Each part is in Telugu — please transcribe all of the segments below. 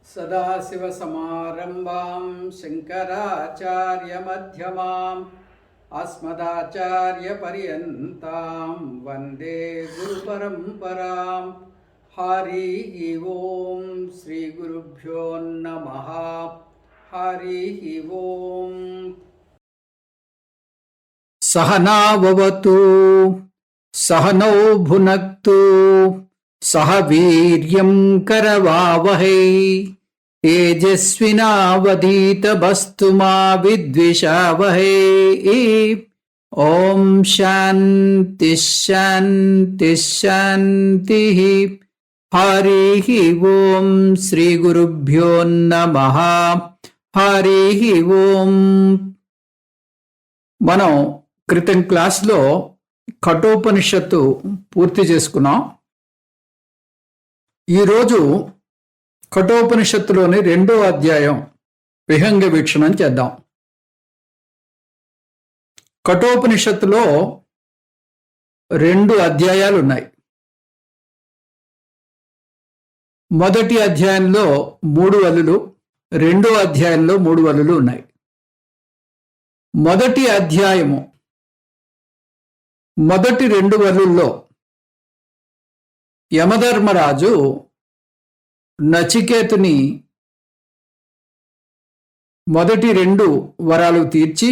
सदाशिवसमारम्भां शङ्कराचार्यमध्यमाम् अस्मदाचार्यपर्यन्तां वन्दे गुरुपरम्परां। हरिः ओं श्रीगुरुभ्यो नमः। हरिः ओं। सहना भवतु सहनौ भुनक्तु सह वीर्यं करवावहै तेजस्विनावधीतमस्तु मा विद्विषावहै। ॐ शान्ति शान्ति शान्तिः। हरिः ॐ श्रीगुरुभ्यो नमः। हरिः ॐ। మనం క్రితం క్లాస్లో కఠోపనిషత్తు పూర్తి చేసుకున్నాం. ఈరోజు కఠోపనిషత్తులోని 2వ అధ్యాయం విహంగ వీక్షణం చేద్దాం. కఠోపనిషత్తులో 2 అధ్యాయాలు ఉన్నాయి. మొదటి అధ్యాయంలో 3 వలులు, 2వ అధ్యాయంలో 3 వలులు ఉన్నాయి. మొదటి అధ్యాయము మొదటి 2 వలుల్లో యమధర్మరాజు నచికేతుని మొదటి 2 వరాలు తీర్చి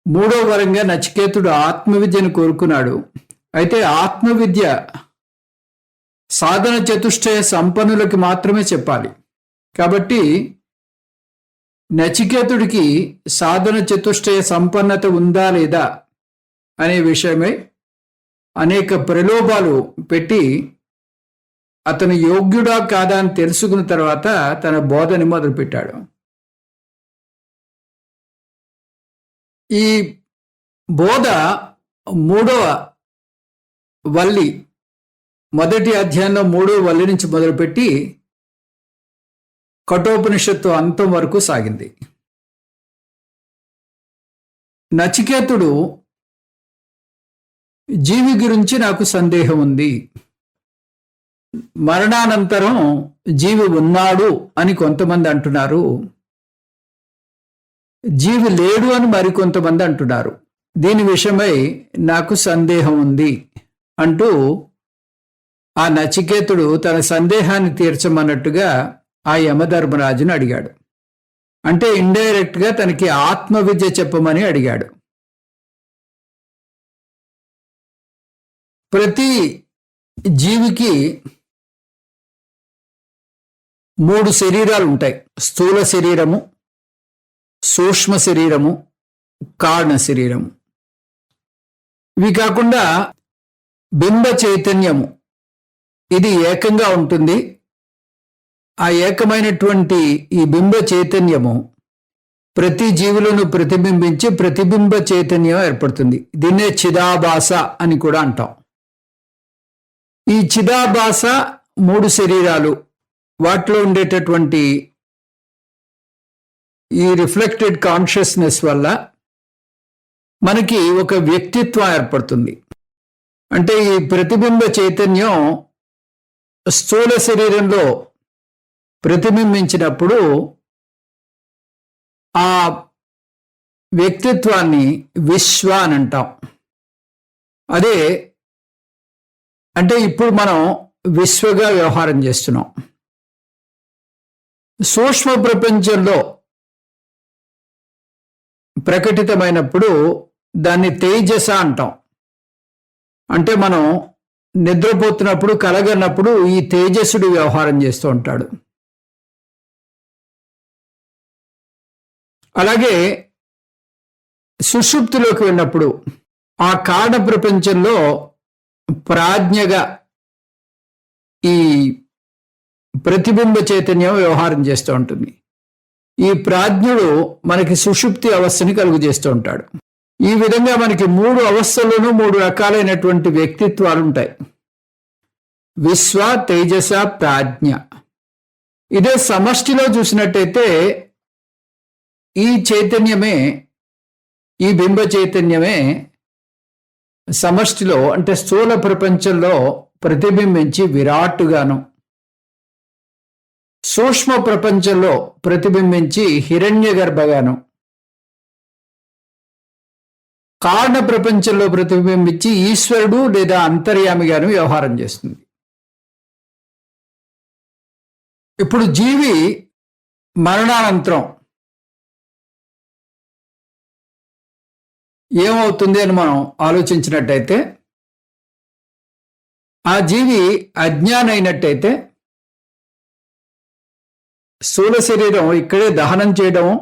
3వ వరంగా నచికేతుడు ఆత్మవిద్యను కోరుకున్నాడు. అయితే ఆత్మవిద్య సాధన చతుష్టయ సంపన్నులకి మాత్రమే చెప్పాలి. కాబట్టి నచికేతుడికి సాధన చతుష్టయ సంపన్నత ఉందా లేదా అనే విషయమై అనేక ప్రలోభాలు పెట్టి అతను యోగ్యుడా కాదా అని తెలుసుకున్న తర్వాత తన బోధని మొదలుపెట్టాడు. ఈ బోధ 3వ వల్లి, మొదటి అధ్యాయంలో 3వ వల్లి నుంచి మొదలుపెట్టి కఠోపనిషత్తు అంతం వరకు సాగింది. నచికేతుడు జీవి గురించి నాకు సందేహం ఉంది, మరణానంతరం జీవి ఉన్నాడు అని కొంతమంది అంటున్నారు, జీవి లేడు అని మరికొంతమంది అంటున్నారు. దీని విషయమై నాకు సందేహం ఉంది అంటూ ఆ నచికేతుడు తన సందేహాన్ని తీర్చమన్నట్టుగా ఆ యమధర్మరాజును అడిగాడు. అంటే ఇండైరెక్ట్గా తనకి ఆత్మవిద్య చెప్పమని అడిగాడు. ప్రతి జీవికి 3 శరీరాలు ఉంటాయి. స్థూల శరీరము, సూక్ష్మ శరీరము, కారణ శరీరము. ఇవి కాకుండా బింబ చైతన్యము ఇది ఏకంగా ఉంటుంది. ఆ ఏకమైనటువంటి ఈ బింబ చైతన్యము ప్రతి జీవులను ప్రతిబింబించి ప్రతిబింబ చైతన్యం ఏర్పడుతుంది. దీన్నే చిదాభాస అని కూడా అంటాం. ఈ చిదాభాస 3 శరీరాలు, వాటిలో ఉండేటటువంటి ఈ రిఫ్లెక్టెడ్ కాన్షియస్నెస్ వల్ల మనకి ఒక వ్యక్తిత్వం ఏర్పడుతుంది. అంటే ఈ ప్రతిబింబ చైతన్యం స్థూల శరీరంలో ప్రతిబింబించినప్పుడు ఆ వ్యక్తిత్వాన్ని విశ్వ అని అంటాం. అదే అంటే ఇప్పుడు మనం విశ్వగా వ్యవహారం చేస్తున్నాం. సూక్ష్మ ప్రపంచంలో ప్రకటితమైనప్పుడు దాన్ని తేజస అంటాం. అంటే మనం నిద్రపోతున్నప్పుడు, కలగన్నప్పుడు ఈ తేజస్సుడు వ్యవహారం చేస్తూ ఉంటాడు. అలాగే సుషుప్తిలోకి వెళ్ళినప్పుడు ఆ కారణ ప్రపంచంలో ప్రాజ్ఞగా ఈ ప్రతిబింబ చైతన్యం వ్యవహారం చేస్తూ ఉంటుంది. ఈ ప్రాజ్ఞుడు మనకి సుషుప్తి అవస్థని కలుగు చేస్తూ ఉంటాడు. ఈ విధంగా మనకి 3 అవస్థల్లోనూ 3 రకాలైనటువంటి వ్యక్తిత్వాలు ఉంటాయి. విశ్వ, తేజస, ప్రాజ్ఞ. ఇదే సమష్టిలో చూసినట్టయితే ఈ చైతన్యమే, ఈ బింబ చైతన్యమే సమష్టిలో అంటే స్థూల ప్రపంచంలో ప్రతిబింబించి విరాట్టుగాను, సూక్ష్మ ప్రపంచంలో ప్రతిబింబించి హిరణ్య గర్భగాను, కారణ ప్రపంచంలో ప్రతిబింబించి ఈశ్వరుడు లేదా అంతర్యామిగాను వ్యవహారం చేస్తుంది. ఇప్పుడు జీవి మరణానంతరం ఏమవుతుంది అని మనం ఆలోచించినట్టయితే, ఆ జీవి అజ్ఞాని అయినట్టయితే స్థూల శరీరం ఇక్కడే దహనం చేయడము,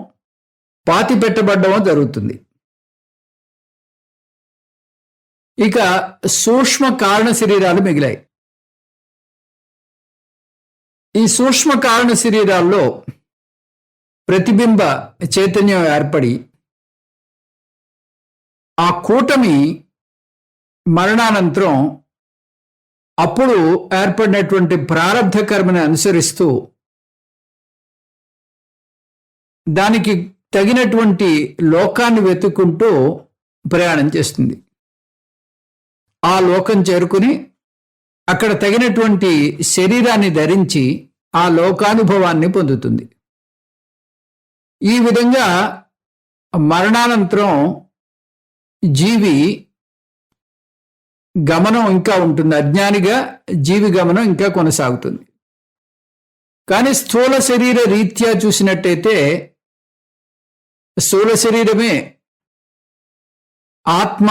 పాతి పెట్టబడ్డమో జరుగుతుంది. ఇక సూక్ష్మ కారణ శరీరాలు మిగిలాయి. ఈ సూక్ష్మ కారణ శరీరాల్లో ప్రతిబింబ చైతన్యం ఏర్పడి ఆ కూటమి మరణానంతరం అప్పుడు ఏర్పడినటువంటి ప్రారబ్ధ కర్మని అనుసరిస్తూ దానికి తగినటువంటి లోకాన్ని వెతుక్కుంటూ ప్రయాణం చేస్తుంది. ఆ లోకం చేరుకుని అక్కడ తగినటువంటి శరీరాన్ని ధరించి ఆ లోకానుభవాన్ని పొందుతుంది. ఈ విధంగా మరణానంతరం జీవి గమనం ఇంకా ఉంటుంది. అజ్ఞానిగా జీవి గమనం ఇంకా కొనసాగుతుంది. కానీ స్థూల శరీర రీత్యా చూసినట్టయితే స్థూల శరీరమే ఆత్మ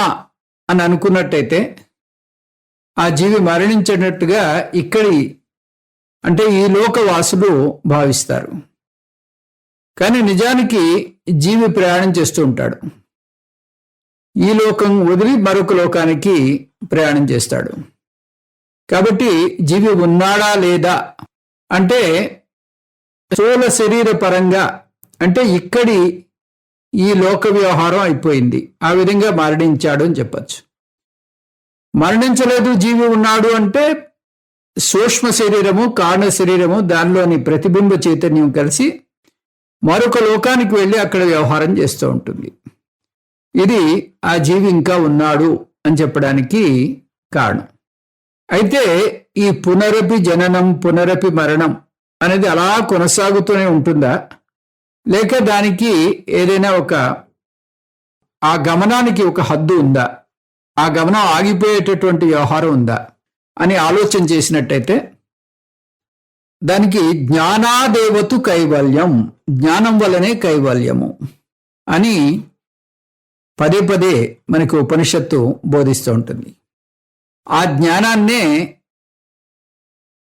అని అనుకున్నట్టయితే ఆ జీవి మరణించినట్టుగా ఇక్కడి అంటే ఈ లోకవాసులు భావిస్తారు. కానీ నిజానికి జీవి ప్రయాణం చేస్తూ ఉంటాడు. ఈ లోకం వదిలి మరొక లోకానికి ప్రయాణం చేస్తాడు. కాబట్టి జీవి ఉన్నాడా లేదా అంటే స్థూల శరీర పరంగా అంటే ఇక్కడి ఈ లోక వ్యవహారం అయిపోయింది, ఆ విధంగా మరణించాడు అని చెప్పచ్చు. మరణించలేదు, జీవి ఉన్నాడు అంటే సూక్ష్మ శరీరము కారణ శరీరము దానిలోని ప్రతిబింబ చైతన్యం కలిసి మరొక లోకానికి వెళ్ళి అక్కడ వ్యవహారం చేస్తూ ఉంటుంది. ఇది ఆ జీవి ఇంకా ఉన్నాడు అని చెప్పడానికి కారణం. అయితే ఈ పునరపి జననం పునరపి మరణం అనేది అలా కొనసాగుతూనే ఉంటుందా, లేక దానికి ఏదైనా ఆ గమనానికి ఒక హద్దు ఉందా, ఆ గమనం ఆగిపోయేటటువంటి వ్యవహారం ఉందా అని ఆలోచన చేసినట్టయితే దానికి జ్ఞానాదేవతు కైవల్యం, జ్ఞానం వల్లనే కైవల్యము అని పదే పదే మనకు ఉపనిషత్తు బోధిస్తూ ఉంటుంది. ఆ జ్ఞానాన్నే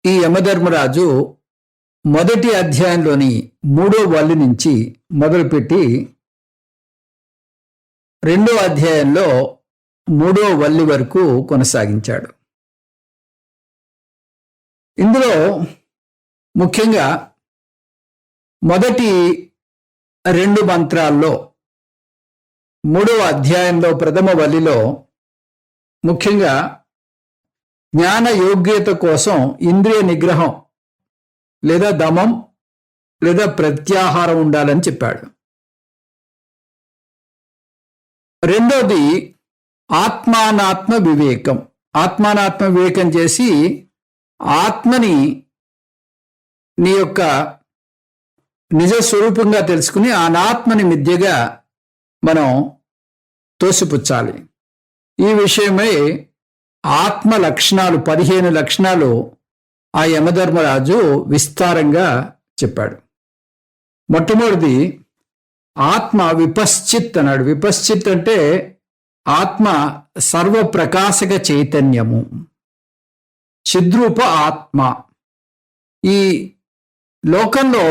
ఈ యమధర్మరాజు మొదటి అధ్యాయంలోని 3వ వల్లి నుంచి మొదలుపెట్టి 2వ అధ్యాయంలో 3వ వల్లి వరకు కొనసాగించాడు. ఇందులో ముఖ్యంగా మొదటి 2 మంత్రాల్లో 3వ అధ్యాయంలో ప్రథమ వల్లిలో ముఖ్యంగా జ్ఞాన యోగ్యత కోసం ఇంద్రియ నిగ్రహం లేదా దమం లేదా ప్రత్యాహారం ఉండాలని చెప్పాడు. రెండోది ఆత్మానాత్మ వివేకం. ఆత్మానాత్మ వివేకం చేసి ఆత్మని నీ యొక్క నిజ స్వరూపంగా తెలుసుకుని అనాత్మని మిథ్యగా మనం తోసిపుచ్చాలి. ఈ విషయమై ఆత్మ లక్షణాలు 15 లక్షణాలు ఆ యమధర్మరాజు విస్తారంగా చెప్పాడు. మొట్టమొదటిది ఆత్మ విపశ్చిత్ అన్నాడు. విపశ్చిత్ అంటే ఆత్మ సర్వప్రకాశక చైతన్యము, చిద్రూప ఆత్మ. ఈ లోకంలో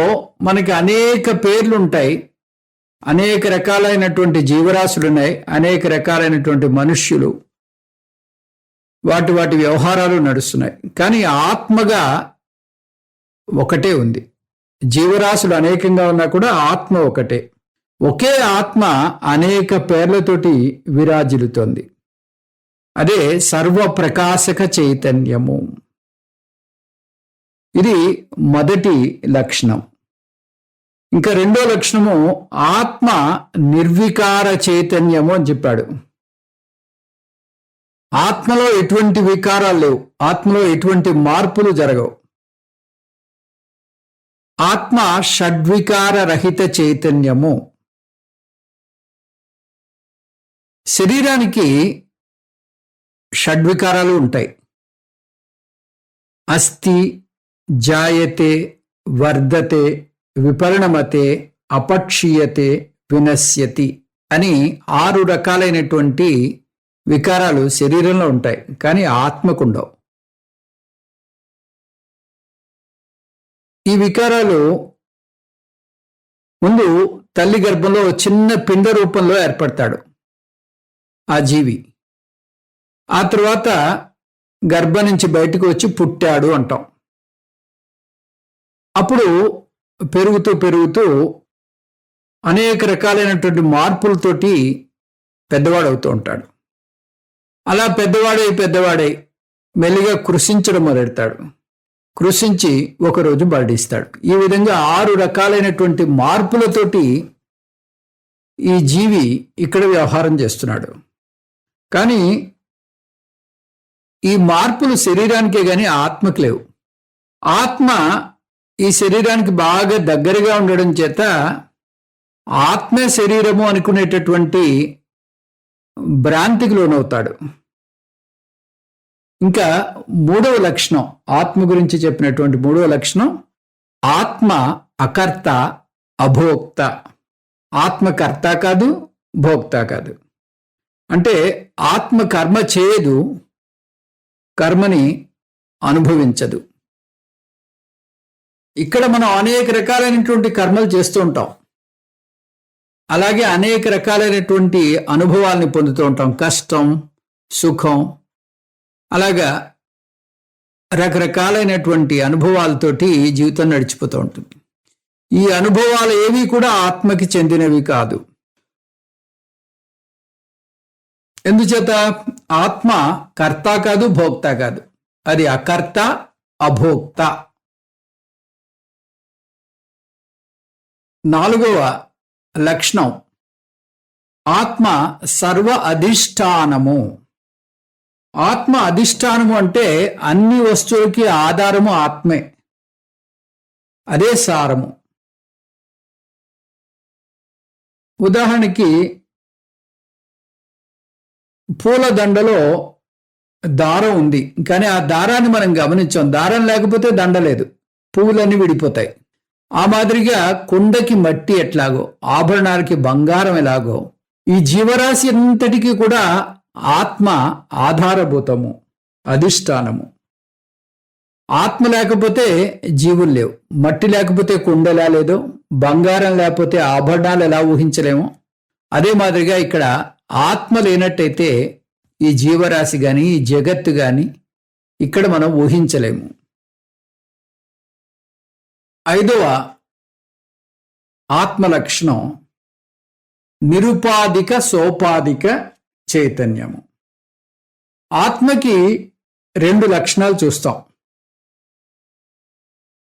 మనకి అనేక పేర్లు ఉంటాయి, అనేక రకాలైనటువంటి జీవరాశులు ఉన్నాయి, అనేక రకాలైనటువంటి మనుష్యులు, వాటి వ్యవహారాలు నడుస్తున్నాయి. కానీ ఆత్మగా ఒకటే ఉంది. జీవరాశులు అనేకంగా ఉన్నా కూడా ఆత్మ ఒకటే. ఒకే ఆత్మ అనేక పేర్లతోటి విరాజిల్లుతోంది. అదే సర్వప్రకాశక చైతన్యము. ఇది మొదటి లక్షణం. ఇంకా రెండో లక్షణము ఆత్మ నిర్వికార చైతన్యము అని చెప్పాడు. ఆత్మలో ఎటువంటి వికారాలు లేవు, ఆత్మలో ఎటువంటి మార్పులు జరగవు. ఆత్మ షడ్వికార రహిత చైతన్యము. శరీరానికి షడ్వికారాలు ఉంటాయి. అస్థి, జాయతే, వర్ధతే, విపరిణమతే, అపక్షీయతే, వినశ్యతి అని 6 రకాలైనటువంటి వికారాలు శరీరంలో ఉంటాయి, కానీ ఆత్మకు ఉండవు. ఈ వికారాలు ముందు తల్లి గర్భంలో చిన్న పిండ రూపంలో ఏర్పడతాడు ఆ జీవి. ఆ తర్వాత గర్భం నుంచి బయటకు వచ్చి పుట్టాడు అంటాం. అప్పుడు పెరుగుతూ పెరుగుతూ అనేక రకాలైనటువంటి మార్పులతోటి పెద్దవాడవుతూ ఉంటాడు. అలా పెద్దవాడై మెల్లిగా కృషించడం మొదలెడతాడు. కృషించి ఒకరోజు మరణిస్తాడు. ఈ విధంగా 6 రకాలైనటువంటి మార్పులతోటి ఈ జీవి ఇక్కడ వ్యవహారం చేస్తున్నాడు. కానీ ఈ మార్పులు శరీరానికే గాని ఆత్మకు లేవు. ఆత్మ ఈ శరీరానికి బాగా దగ్గరగా ఉండడం చేత ఆత్మే శరీరము అనుకునేటటువంటి భ్రాంతికి లోనవుతాడు. ఇంకా 3వ లక్షణం, ఆత్మ గురించి చెప్పినటువంటి 3వ లక్షణం, ఆత్మ అకర్త అభోక్త. ఆత్మ కర్త కాదు, భోక్త కాదు. అంటే ఆత్మ కర్మ చేయదు, కర్మని అనుభవించదు. ఇక్కడ మనం అనేక రకాలైనటువంటి కర్మలు చేస్తూ ఉంటాం. అలాగే అనేక రకాలైనటువంటి అనుభవాల్ని పొందుతూ ఉంటాం. కష్టం, సుఖం, అలాగా రకరకాలైనటువంటి అనుభవాలతోటి జీవితం నడిచిపోతూ ఉంటుంది. ఈ అనుభవాలు ఏవి కూడా ఆత్మకి చెందినవి కాదు. ఎందుచేత? ఆత్మ కర్త కాదు, భోక్త కాదు. అది అకర్త అభోక్త. 4వ లక్షణం, ఆత్మ సర్వ అధిష్టానము. ఆత్మ అధిష్టానము అంటే అన్ని వస్తువులకి ఆధారము ఆత్మే, అదే సారము. ఉదాహరణకి పూల దండలో దారం ఉంది, కానీ ఆ దారాన్ని మనం గమనించాం. దారం లేకపోతే దండ లేదు, పువ్వులన్నీ విడిపోతాయి. ఆ మాదిరిగా కుండకి మట్టి ఎట్లాగో, ఆభరణాలకి బంగారం ఎలాగో, ఈ జీవరాశి అంతటికీ కూడా ఆత్మ ఆధారభూతము, అధిష్టానము. ఆత్మ లేకపోతే జీవులు లేవు. మట్టి లేకపోతే కుండ ఎలా లేదో, బంగారం లేకపోతే ఆభరణాలు ఎలా ఊహించలేము, అదే మాదిరిగా ఇక్కడ ఆత్మ లేనట్టయితే ఈ జీవరాశి కానీ ఈ జగత్తు కానీ ఇక్కడ మనం ఊహించలేము. 5వ ఆత్మలక్షణం, నిరుపాధిక సోపాధిక చైతన్యము. ఆత్మకి 2 లక్షణాలు చూస్తాం.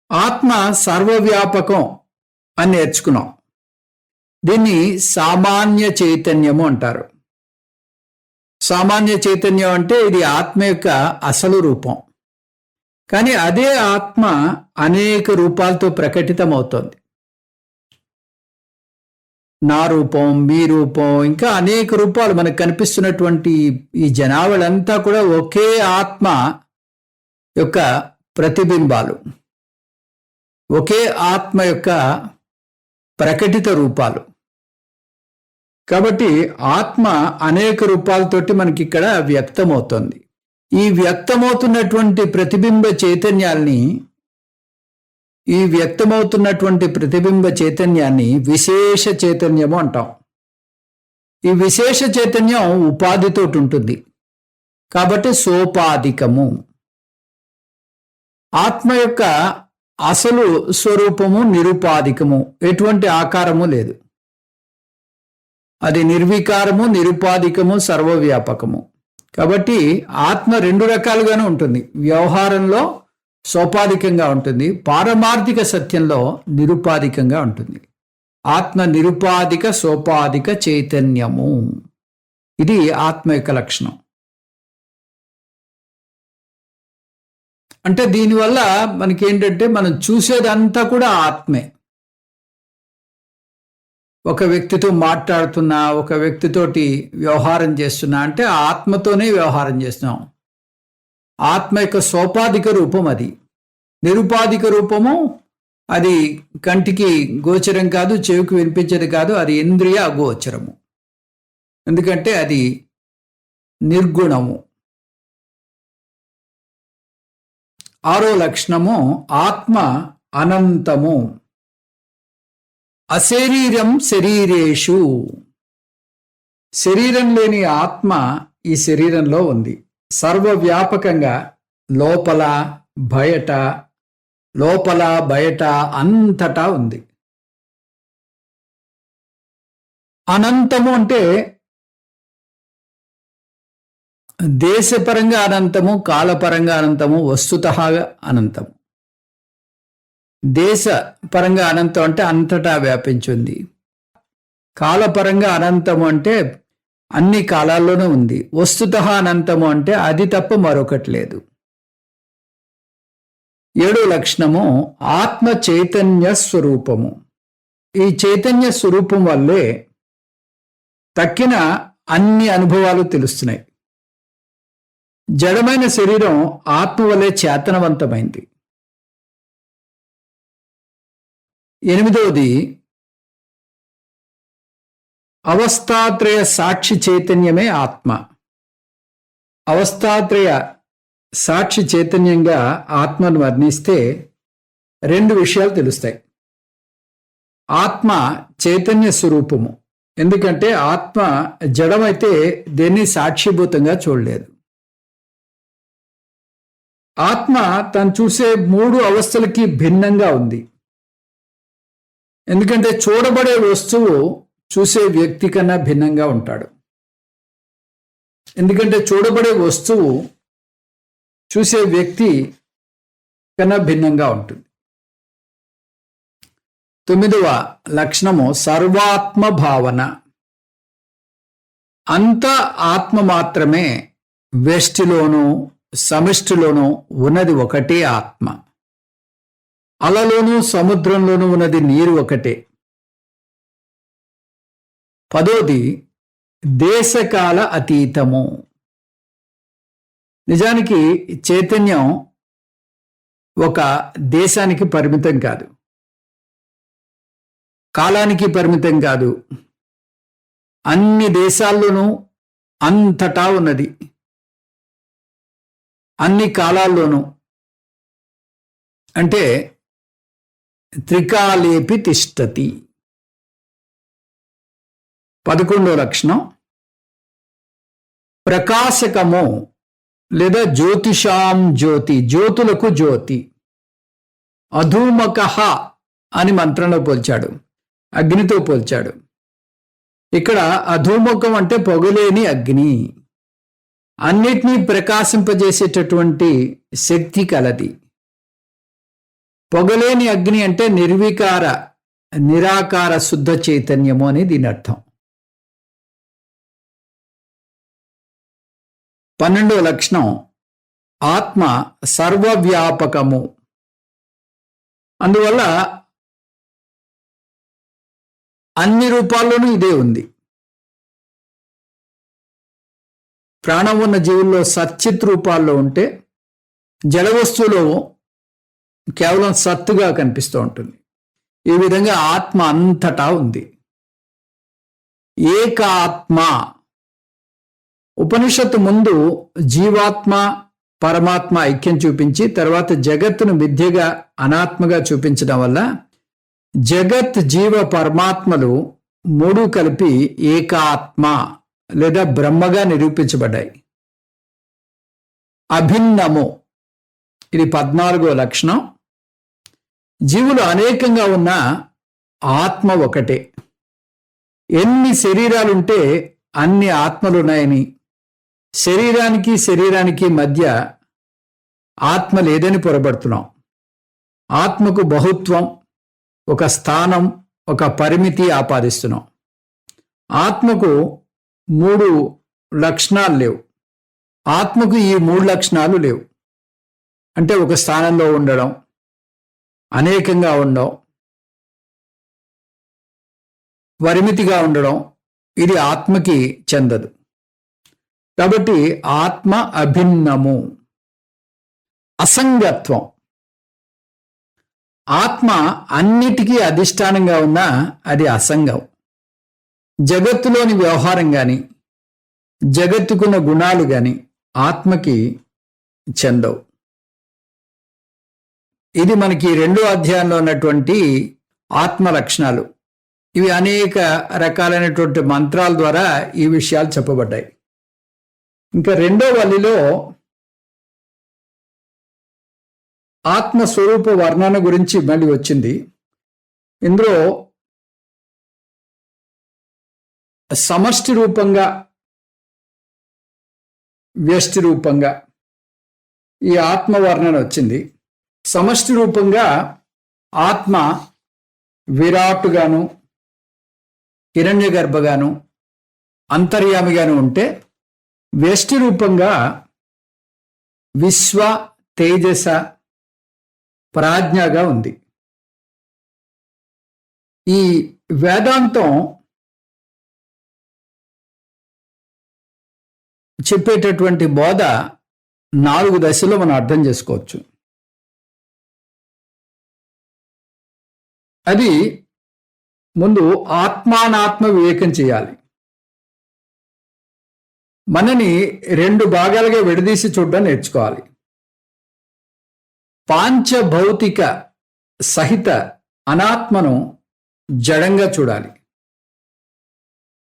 ఆత్మ సర్వవ్యాపకం అని నేర్చుకున్నాం. దీన్ని సామాన్య చైతన్యము అంటారు. సామాన్య చైతన్యం అంటే ఇది ఆత్మ యొక్క అసలు రూపం. కానీ అదే ఆత్మ అనేక రూపాలతో ప్రకటితమవుతోంది. నా రూపం, మీ రూపం, ఇంకా అనేక రూపాలు మనకు కనిపిస్తున్నటువంటి ఈ జనాభాలంతా కూడా ఒకే ఆత్మ యొక్క ప్రతిబింబాలు, ఒకే ఆత్మ యొక్క ప్రకటిత రూపాలు. కాబట్టి ఆత్మ అనేక రూపాలతోటి మనకి ఇక్కడ వ్యక్తమవుతుంది. ఈ వ్యక్తమవుతున్నటువంటి ప్రతిబింబ చైతన్యాల్ని, ఈ వ్యక్తమవుతున్నటువంటి ప్రతిబింబ చైతన్యాన్ని విశేష చైతన్యము అంటాం. ఈ విశేష చైతన్యం ఉపాధితోటి ఉంటుంది కాబట్టి సోపాధికము. ఆత్మ యొక్క అసలు స్వరూపము నిరుపాధికము, ఎటువంటి ఆకారము లేదు. అది నిర్వికారము, నిరుపాధికము, సర్వవ్యాపకము. కాబట్టి ఆత్మ 2 రకాలుగానే ఉంటుంది. వ్యవహారంలో సోపాధికంగా ఉంటుంది, పారమార్థిక సత్యంలో నిరుపాధికంగా ఉంటుంది. ఆత్మ నిరుపాధిక సోపాధిక చైతన్యము. ఇది ఆత్మ యొక్క లక్షణం. అంటే దీనివల్ల మనకేంటంటే మనం చూసేదంతా కూడా ఆత్మే. ఒక వ్యక్తితో మాట్లాడుతున్నా, ఒక వ్యక్తితోటి వ్యవహారం చేస్తున్నా అంటే ఆత్మతోనే వ్యవహారం చేస్తున్నాం. ఆత్మ యొక్క సోపాధిక రూపం అది. నిరుపాధిక రూపము అది కంటికి గోచరం కాదు, చెవికి వినిపించేది కాదు, అది ఇంద్రియ అగోచరము. ఎందుకంటే అది నిర్గుణము. 6వ లక్షణము ఆత్మ అనంతము. అశరీరం శరీరేషు. శరీరం లేని ఆత్మ ఈ శరీరంలో ఉంది. సర్వవ్యాపకంగా లోపల బయట అంతటా ఉంది. అనంతము అంటే దేశపరంగా అనంతము, కాలపరంగా అనంతము, వస్తుతః అనంతము. దేశ పరంగా అనంతం అంటే అంతటా వ్యాపించింది. కాలపరంగా అనంతము అంటే అన్ని కాలాల్లోనూ ఉంది. వస్తుతః అనంతము అంటే అది తప్ప మరొకటి లేదు. 7వ లక్షణము ఆత్మ చైతన్య స్వరూపము. ఈ చైతన్య స్వరూపం వల్లే తక్కిన అన్ని అనుభవాలు తెలుస్తున్నాయి. జడమైన శరీరం ఆత్మ వల్లే చేతనవంతమైంది. 8వది అవస్థాత్రయ సాక్షి చైతన్యమే ఆత్మ. అవస్థాత్రయ సాక్షి చైతన్యంగా ఆత్మను వర్ణిస్తే 2 విషయాలు తెలుస్తాయి. ఆత్మ చైతన్య స్వరూపము. ఎందుకంటే ఆత్మ జడమైతే దేన్ని సాక్షిభూతంగా చూడలేదు. ఆత్మ తను చూసే 3 అవస్థలకి భిన్నంగా ఉంది. ఎందుకంటే చూడబడే వస్తువు చూసే వ్యక్తి కన్నా భిన్నంగా ఉంటాడు. ఎందుకంటే చూడబడే వస్తువు చూసే వ్యక్తి కన్నా భిన్నంగా ఉంటుంది. 9వ లక్షణము సర్వాత్మ భావన. అంత ఆత్మ మాత్రమే. వ్యష్టిలోనూ సమిష్టిలోనూ ఉన్నది ఒకటే ఆత్మ. అలలోనూ సముద్రంలోనూ ఉన్నది నీరు ఒకటే. 10వది దేశకాల అతీతము. నిజానికి చైతన్యం ఒక దేశానికి పరిమితం కాదు, కాలానికి పరిమితం కాదు. అన్ని దేశాల్లోనూ అంతటా ఉన్నది, అన్ని కాలాల్లోనూ. అంటే త్రికాలేపి తిష్టతి. 11వ లక్షణం ప్రకాశకము లేదా జ్యోతిషాం జ్యోతి. జ్యోతులకు జ్యోతి. అధూమకః అని మంత్రంలో పోల్చాడు, అగ్నితో పోల్చాడు. ఇక్కడ అధూమకం అంటే పొగలేని అగ్ని, అన్నిటినీ ప్రకాశింపజేసేటటువంటి శక్తి కలది. పొగలేని అగ్ని అంటే నిర్వికార నిరాకార శుద్ధ చైతన్యము అని దీని అర్థం. 12వ లక్షణం ఆత్మ సర్వవ్యాపకము. అందువల్ల అన్ని రూపాల్లోనూ ఇదే ఉంది. ప్రాణం ఉన్న జీవుల్లో సచ్చిత్ రూపాల్లో ఉంటే జడ వస్తువులో కేవలం సత్తుగా కనిపిస్తూ ఉంటుంది. ఈ విధంగా ఆత్మ అంతటా ఉంది. ఏకాత్మ. ఉపనిషత్తు ముందు జీవాత్మ పరమాత్మ ఐక్యం చూపించి తర్వాత జగత్తును మిథ్యగా అనాత్మగా చూపించడం వల్ల జగత్ జీవ పరమాత్మలు 3 కలిపి ఏకాత్మ లేదా బ్రహ్మగా నిరూపించబడ్డాయి. అభిన్నము. ఇది 14వ లక్షణం. జీవులు అనేకంగా ఉన్న ఆత్మ ఒకటే. ఎన్ని శరీరాలుంటే అన్ని ఆత్మలున్నాయని, శరీరానికి మధ్య ఆత్మ లేదని పొరబడుతున్నాం. ఆత్మకు బహుత్వం, ఒక స్థానం, ఒక పరిమితి ఆపాదిస్తున్నాం. ఆత్మకు 3 లక్షణాలు లేవు. ఆత్మకు ఈ 3 లక్షణాలు లేవు. అంటే ఒక స్థానంలో ఉండడం, అనేకంగా ఉండడం, పరిమితిగా ఉండడం, ఇది ఆత్మకి చెందదు. కాబట్టి ఆత్మ అభిన్నము, అసంగత్వం. ఆత్మ అన్నిటికీ అధిష్టానంగా ఉన్నా అది అసంగం. జగత్తులోని వ్యవహారం కానీ, జగత్తుకున్న గుణాలు కానీ ఆత్మకి చెందవు. ఇది మనకి 2వ అధ్యాయంలో ఉన్నటువంటి ఆత్మ లక్షణాలు. ఇవి అనేక రకాలైనటువంటి మంత్రాల ద్వారా ఈ విషయాలు చెప్పబడ్డాయి. ఇంకా 2వ వల్లిలో ఆత్మస్వరూప వర్ణన గురించి మళ్ళీ వచ్చింది. ఇందులో సమష్టి రూపంగా, వ్యష్టి రూపంగా ఈ ఆత్మ వర్ణన వచ్చింది. సమష్టి రూపంగా ఆత్మ విరాటుగాను, హిరణ్య గర్భగాను, అంతర్యామిగాను ఉంటే, వ్యష్టి రూపంగా విశ్వ, తేజస, ప్రాజ్ఞగా ఉంది. ఈ వేదాంతం చెప్పేటటువంటి బోధ 4 దశలో మనం అర్థం చేసుకోవచ్చు. అది ముందు ఆత్మానాత్మ వివేకం చేయాలి. మనని 2 భాగాలుగా విడదీసి చూడడం నేర్చుకోవాలి. పాంచభౌతిక సహిత అనాత్మను జడంగా చూడాలి.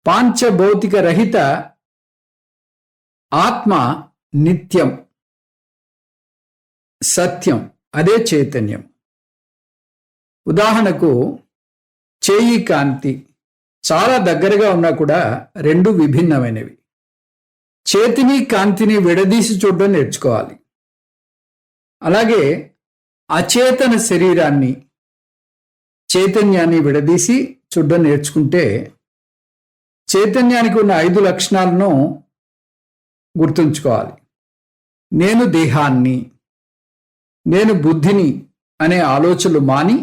పాంచభౌతిక రహిత ఆత్మ నిత్యం, సత్యం, అదే చైతన్యం. ఉదాహరణకు చేయి కాంతి చాలా దగ్గరగా ఉన్నా కూడా 2 విభిన్నమైనవి. చేతిని కాంతిని విడదీసి చూడడం నేర్చుకోవాలి. అలాగే అచేతన శరీరాన్ని, చైతన్యాన్ని విడదీసి చూడడం నేర్చుకుంటే చైతన్యానికి ఉన్న 5 లక్షణాలను గుర్తుంచుకోవాలి. నేను దేహాన్ని, నేను బుద్ధిని అనే ఆలోచనలు మాని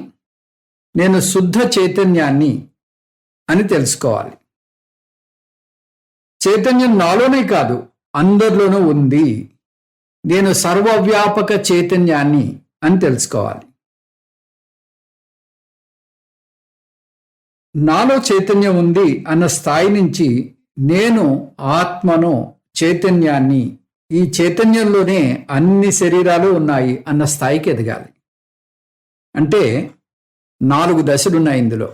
నేను శుద్ధ చైతన్యాన్ని అని తెలుసుకోవాలి. చైతన్యం నాలోనే కాదు, అందరిలోనూ ఉంది. నేను సర్వవ్యాపక చైతన్యాన్ని అని తెలుసుకోవాలి. నాలో చైతన్యం ఉంది అన్న స్థాయి నుంచి నేను ఆత్మను, చైతన్యాన్ని, ఈ చైతన్యంలోనే అన్ని శరీరాలు ఉన్నాయి అన్న స్థాయికి ఎదగాలి. అంటే 4 దశలున్నాయి ఇందులో.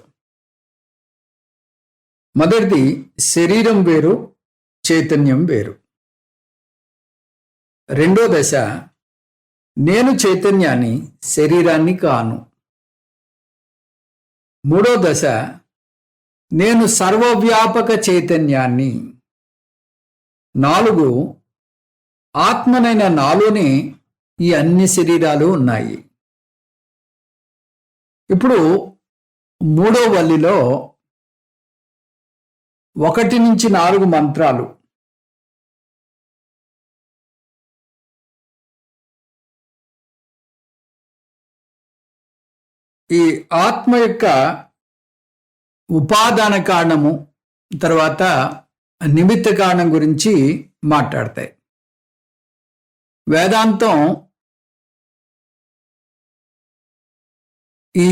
మొదటిది శరీరం వేరు, చైతన్యం వేరు. 2వ దశ నేను చైతన్యాన్ని, శరీరాన్ని కాను. 3వ దశ నేను సర్వవ్యాపక చైతన్యాన్ని. 4 ఆత్మనైన నాలోనే ఈ అన్ని శరీరాలు ఉన్నాయి. ఇప్పుడు 3వ వల్లిలో 1 నుంచి 4 మంత్రాలు. ఈ ఆత్మ యొక్క ఉపాదాన కారణము, తర్వాత నిమిత్త కారణం గురించి మాట్లాడతాయి. వేదాంతం ఈ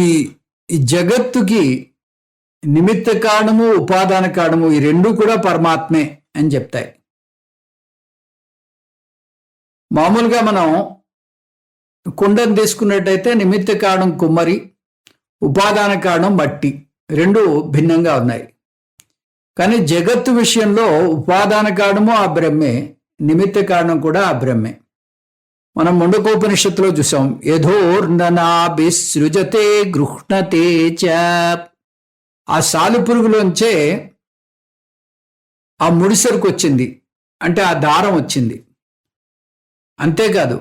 జగత్తుకి నిమిత్త కారణము, ఉపాదాన కారణము, ఈ 2 కూడా పరమాత్మే అని చెప్తాయి. మామూలుగా మనం కుండను తీసుకున్నట్టయితే నిమిత్త కారణం కుమ్మరి, ఉపాదాన కారణం మట్టి, 2 భిన్నంగా ఉన్నాయి. కానీ జగత్తు విషయంలో ఉపాదాన కారణము ఆ బ్రహ్మే, నిమిత్త కారణం కూడా ఆ బ్రహ్మే. మనం ముండకోపనిషత్తులో చూసాం, యథోర్ణనాభిసృజతే గృహ్ణతే చ. ఆ సాలిపురుగులోంచే ఆ ముడిసరుకు వచ్చింది, అంటే ఆ దారం వచ్చింది. అంతేకాదు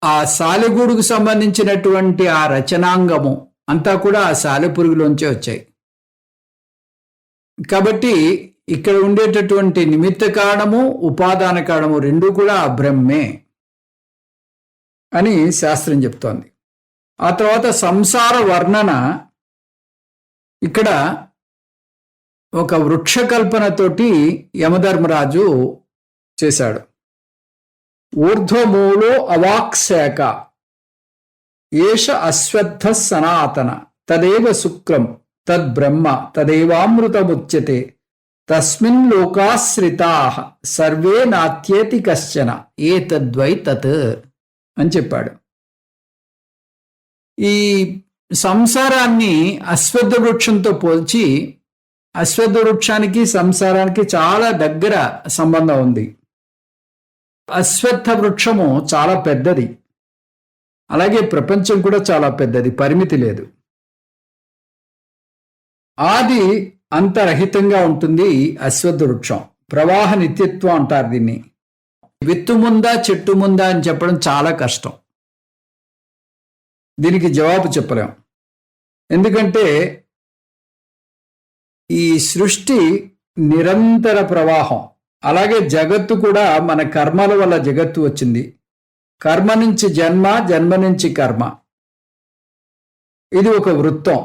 ఆ సాలెగూడుకు సంబంధించినటువంటి ఆ రచనాంగము అంతా కూడా ఆ సాలెపురుగులోంచే వచ్చాయి. కాబట్టి ఇక్కడ ఉండేటటువంటి నిమిత్త కారణము, ఉపాదాన కారణము 2 కూడా ఆ బ్రహ్మే. అని శాస్త్రం చెప్తోంది. ఆ తర్వాత సంసార వర్ణన ఇక్కడ ఒక వృక్ష కల్పనతోటి యమధర్మరాజు చేశాడు. ఊర్ధ్వమూలో అవాక్శాఖ ఏష అశ్వత్థ సనాతన తదేవ శుక్రం తద్బ్రహ్మ తదేవామృతముచ్యతే తస్మిన్ లోకాశ్రితాః సర్వే నాత్యేతి కశ్చన ఏతద్వై తత్ అని చెప్పాడు. ఈ సంసారాన్ని అశ్వత్థ వృక్షంతో పోల్చి, అశ్వత్థ వృక్షానికి సంసారానికి చాలా దగ్గర సంబంధం ఉంది. అశ్వత్థ వృక్షము చాలా పెద్దది, అలాగే ప్రపంచం కూడా చాలా పెద్దది, పరిమితి లేదు. ఆది అంతరహితంగా ఉంటుంది అశ్వత్థ వృక్షం. ప్రవాహ నిత్యత్వం అంటారు దీన్ని. విత్తు ముందా చెట్టు ముందా అని చెప్పడం చాలా కష్టం. దీనికి జవాబు చెప్పలేం. ఎందుకంటే ఈ సృష్టి నిరంతర ప్రవాహం. అలాగే జగత్తు కూడా మన కర్మల వల్ల జగత్తు వచ్చింది. కర్మ నుంచి జన్మ, జన్మ నుంచి కర్మ. ఇది ఒక వృత్తం.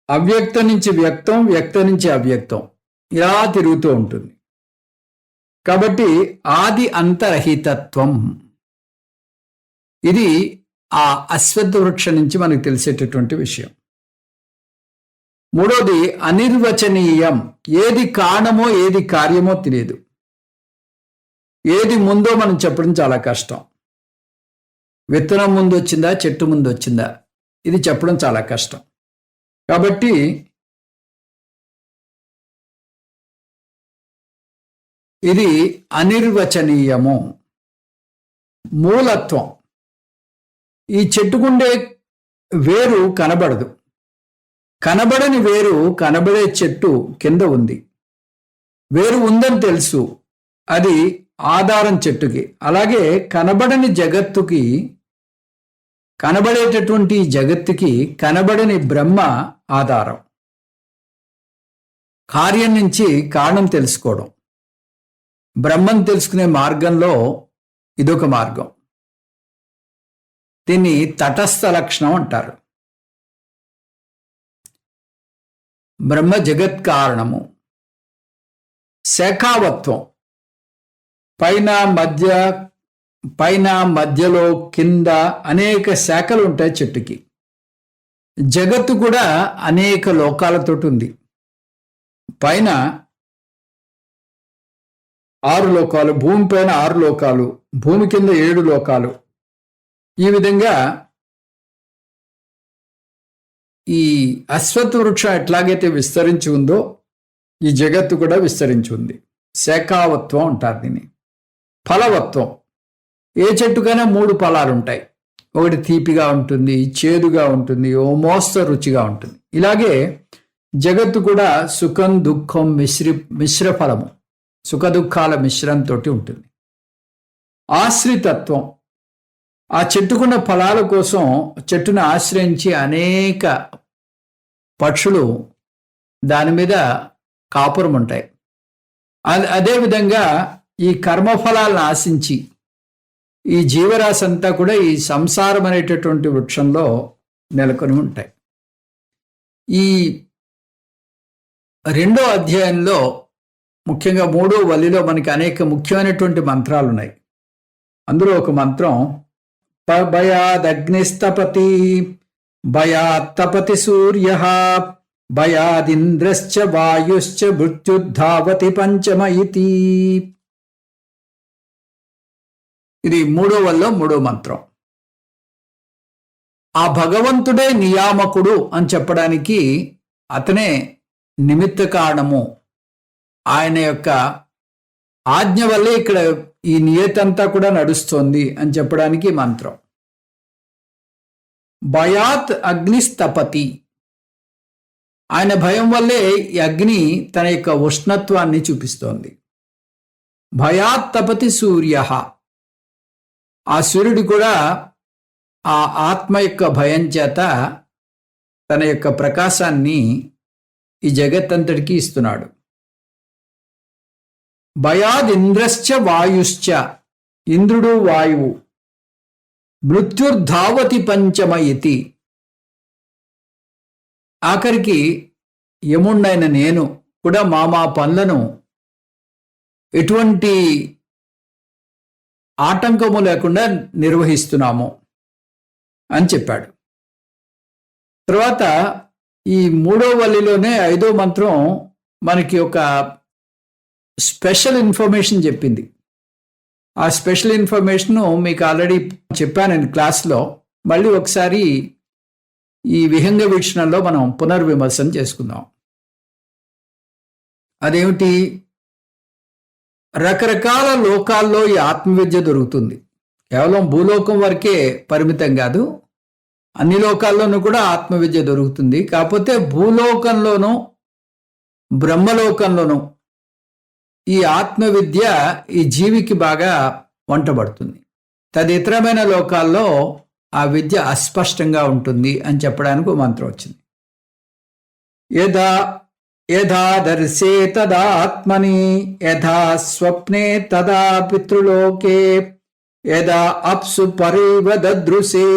అవ్యక్తం నుంచి వ్యక్తం, వ్యక్తం నుంచి అవ్యక్తం, ఇలా తిరుగుతూ ఉంటుంది. కాబట్టి ఆది అంతరహితత్వం ఇది ఆ అశ్వత్థ వృక్షం నుంచి మనకు తెలిసేటటువంటి విషయం. మూడోది అనిర్వచనీయం. ఏది కారణమో ఏది కార్యమో తెలియదు. ఏది ముందో మనం చెప్పడం చాలా కష్టం. విత్తనం ముందు వచ్చిందా, చెట్టు ముందు వచ్చిందా, ఇది చెప్పడం చాలా కష్టం. కాబట్టి ఇది అనిర్వచనీయము. మూలత్వం. ఈ చెట్టుకుండే వేరు కనబడదు. కనబడని వేరు కనబడే చెట్టు కింద ఉంది. వేరు ఉందని తెలుసు, అది ఆధారం చెట్టుకి. అలాగే కనబడని జగత్తుకి, కనబడేటటువంటి జగత్తుకి కనబడని బ్రహ్మ ఆధారం. కార్యం నుంచి కారణం తెలుసుకోవడం, బ్రహ్మం తెలుసుకునే మార్గంలో ఇదొక మార్గం. దీన్ని తటస్థ లక్షణం అంటారు. బ్రహ్మ జగత్ కారణము. శాఖావత్వం. పైన మధ్యలో కింద అనేక శాఖలు ఉంటాయి చెట్టుకి. జగత్తు కూడా అనేక లోకాలతో ఉంది. పైన 6 లోకాలు, భూమి పైన 6 లోకాలు, భూమి కింద 7 లోకాలు. ఈ విధంగా ఈ అశ్వత్థ వృక్షం ఎట్లాగైతే విస్తరించి ఉందో ఈ జగత్తు కూడా విస్తరించి ఉంది. శాఖావత్వం అంటారు దీన్ని. ఫలవత్వం. ఏ చెట్టుకైనా 3 ఫలాలు ఉంటాయి. ఒకటి తీపిగా ఉంటుంది, చేదుగా ఉంటుంది, ఓ మోస్తరు రుచిగా ఉంటుంది. ఇలాగే జగత్తు కూడా సుఖం దుఃఖం మిశ్ర ఫలము, సుఖ దుఃఖాల మిశ్రంతో ఉంటుంది. ఆశ్రితత్వం. ఆ చెట్టుకున్న ఫలాల కోసం చెట్టును ఆశ్రయించి అనేక పక్షులు దాని మీద కాపురం ఉంటాయి. అదేవిధంగా ఈ కర్మఫలాలను ఆశించి ఈ జీవరాశి అంతా కూడా ఈ సంసారం అనేటటువంటి వృక్షంలో నెలకొని ఉంటాయి. ఈ 2వ అధ్యాయంలో ముఖ్యంగా 3వ వల్లిలో మనకి అనేక ముఖ్యమైనటువంటి మంత్రాలు ఉన్నాయి. అందులో ఒక మంత్రం భయాదగ్నిస్తపతి భయాత్తపతి సూర్య భయాదింద్రశ్చ వాయుశ్చ మృత్యుద్ధావతి పంచమ ఇతి. ఇది 3వ వల్లో 3వ మంత్రం. ఆ భగవంతుడే నియామకుడు అని చెప్పడానికి అతనే నిమిత్త కారణము. ఆయన యొక్క ఆజ్ఞ వల్లే ఇక్కడ ఈ నియతంతా కూడా నడుస్తోంది అని చెప్పడానికి మంత్రం. భయాత్ అగ్నిస్తపతి. ఆయన భయం వల్లే ఈ అగ్ని తన యొక్క ఉష్ణత్వాన్ని చూపిస్తోంది. భయాత్ తపతి సూర్య. ఆ సూర్యుడు కూడా ఆ ఆత్మ యొక్క భయం చేత తన యొక్క ప్రకాశాన్ని ఈ జగత్తంతటికి ఇస్తున్నాడు. భయాద్ ఇంద్రశ్చ వాయుశ్చ. ఇంద్రుడు వాయువు. మృత్యుర్ధావతి పంచమ ఇతి. ఆఖరికి యముణ్ణైన నేను కూడా మా పనులను ఎటువంటి ఆటంకము లేకుండా నిర్వహిస్తున్నాము అని చెప్పాడు. తర్వాత ఈ 3వ వల్లిలోనే 5వ మంత్రం మనకి ఒక స్పెషల్ ఇన్ఫర్మేషన్ చెప్పింది. ఆ స్పెషల్ ఇన్ఫర్మేషన్ మీకు ఆల్రెడీ చెప్పాను నేను క్లాస్లో. మళ్ళీ ఒకసారి ఈ విహంగ వీక్షణలో మనం పునర్విమర్శన చేసుకుందాం. అదేమిటి? రకరకాల లోకాల్లో ఈ ఆత్మవిద్య దొరుకుతుంది. కేవలం భూలోకం వరకే పరిమితం కాదు, అన్ని లోకాల్లోనూ కూడా ఆత్మవిద్య దొరుకుతుంది. కాకపోతే భూలోకంలోనూ బ్రహ్మలోకంలోనూ ఈ ఆత్మవిద్య ఈ జీవికి బాగా వంటబడుతుంది. తదితరమైన లోకాల్లో ఆ విద్య అస్పష్టంగా ఉంటుంది అని చెప్పడానికి ఒక మంత్రం వచ్చింది. యథా దర్శే తదా ఆత్మని యథా స్వప్నే తదా పితృలోకే యథా అప్సు పరివ దదృశే